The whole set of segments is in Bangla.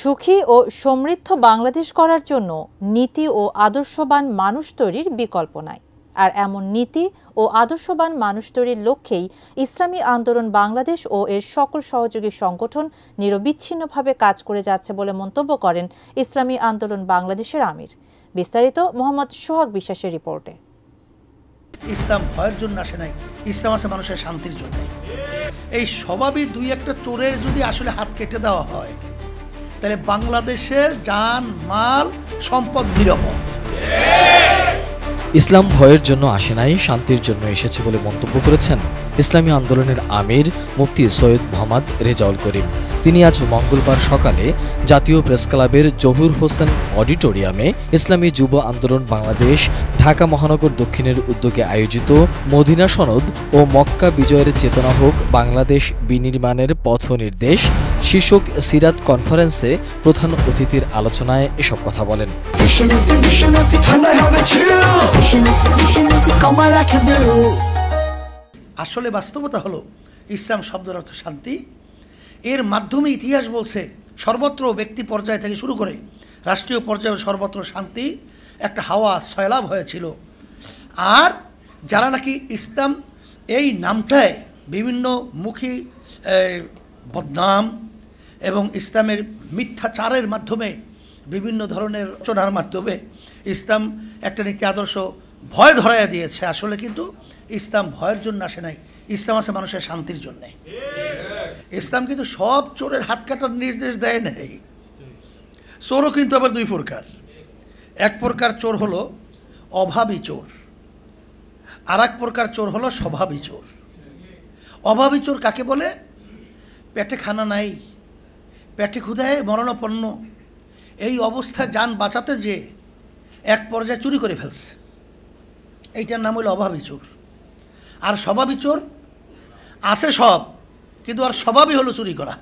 সুখী ও সমৃদ্ধ বাংলাদেশ করার জন্য নীতি ও আদর্শবান মানুষ তৈরির বিকল্প নাই। আর এমন নীতি ও আদর্শবান মানুষ তৈরির লক্ষ্যেই ইসলামী আন্দোলন বাংলাদেশ ও এর সকল সহযোগী সংগঠন নিরবিচ্ছিন্নভাবে কাজ করে যাচ্ছে বলে মন্তব্য করেন ইসলামী আন্দোলন বাংলাদেশের আমির। বিস্তারিত মোহাম্মদ সোহাগ বিশ্বাসের রিপোর্টে। ইসলাম ভয়ের জন্য আসে নাই, ইসলাম আছে মানুষের শান্তির জন্য। এই স্বভাবই দুই একটা চোরের যদি আসলে হাত কেটে দেওয়া হয়, তাহলে বাংলাদেশের জান মাল সম্পদ নিরাপদ। ইসলাম ভয়ের জন্য আসে নাই, শান্তির জন্য এসেছে বলে মন্তব্য করেছেন ইসলামী আন্দোলনের আমির মুফতি সৈয়দ মোহাম্মদ রেজাউল করিম। তিনি আজ মঙ্গলবার সকালে জাতীয় প্রেস ক্লাবের জহুর হোসেন অডিটোরিয়ামে ইসলামী যুব আন্দোলন বাংলাদেশ ঢাকা মহানগর দক্ষিণের উদ্যোগে আয়োজিত মদিনা সনদ ও মক্কা বিজয়ের চেতনা হোক বাংলাদেশ বিনির্মাণের পথ নির্দেশ শীর্ষক সিরাত কনফারেন্সে প্রধান অতিথির আলোচনায় এসব কথা বলেন। আসলে বাস্তবতা হলো ইসলাম শব্দের অর্থ শান্তি। এর মাধ্যমে ইতিহাস বলছে সর্বত্র ব্যক্তি পর্যায় থেকে শুরু করে রাষ্ট্রীয় পর্যায়ে সর্বত্র শান্তি একটা হাওয়া সয়লাভ হয়েছিল। আর যারা নাকি ইসলাম এই নামটায় বিভিন্ন মুখী বদনাম এবং ইসলামের মিথ্যাচারের মাধ্যমে বিভিন্ন ধরনের রচনার মাধ্যমে ইসলাম একটা নীতি আদর্শ ভয় ধরাইয়া দিয়েছে। আসলে কিন্তু ইসলাম ভয়ের জন্য আসে নাই, ইসলাম আছে মানুষের শান্তির জন্যে। ইসলাম কিন্তু সব চোরের হাত কাটার নির্দেশ দেয় নাই। চোরও কিন্তু আবার দুই প্রকার। এক প্রকার চোর হলো অভাবী চোর, আর এক প্রকার চোর হলো স্বভাবী চোর। অভাবী চোর কাকে বলে? পেটে খানা নাই, পেটে ক্ষুধায় মরণাপন্ন, এই অবস্থায় যান বাঁচাতে যে এক পর্যায়ে চুরি করে ফেলছে, এইটার নাম হলো অভাবী চোর। আর স্বভাবী চোর আছে সব, কিন্তু আর স্বভাবই হলো চুরি করা।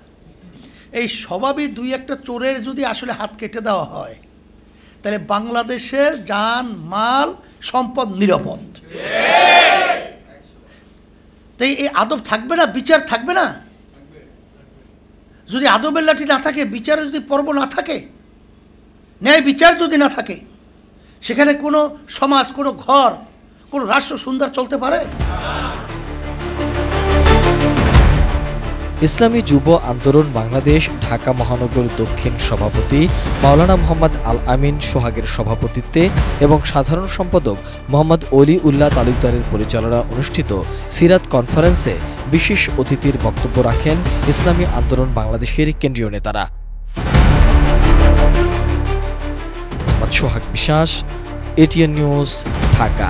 এই স্বভাবী দুই একটা চোরের যদি আসলে হাত কেটে দেওয়া হয়, তাহলে বাংলাদেশের জান মাল সম্পদ নিরাপদ। তাই এই আদব থাকবে না, বিচার থাকবে না। যদি আদবের লাঠি না থাকে, বিচারের যদি পর্ব না থাকে, ন্যায় বিচার যদি না থাকে, সেখানে কোনো সমাজ, কোনো ঘর, কোনো রাষ্ট্র সুন্দর চলতে পারে? ইসলামী যুব আন্দোলন বাংলাদেশ ঢাকা মহানগর দক্ষিণ সভাপতি মাওলানা মোহাম্মদ আল আমিন সোহাগের সভাপতিত্বে এবং সাধারণ সম্পাদক মোহাম্মদ অলি উল্লাহ তালুকদারের পরিচালনায় অনুষ্ঠিত সিরাত কনফারেন্সে বিশেষ অতিথির বক্তব্য রাখেন ইসলামী আন্দোলন বাংলাদেশের কেন্দ্রীয় নেতারা। সোহাগ বিশ্বাস, এটিএন নিউজ, ঢাকা।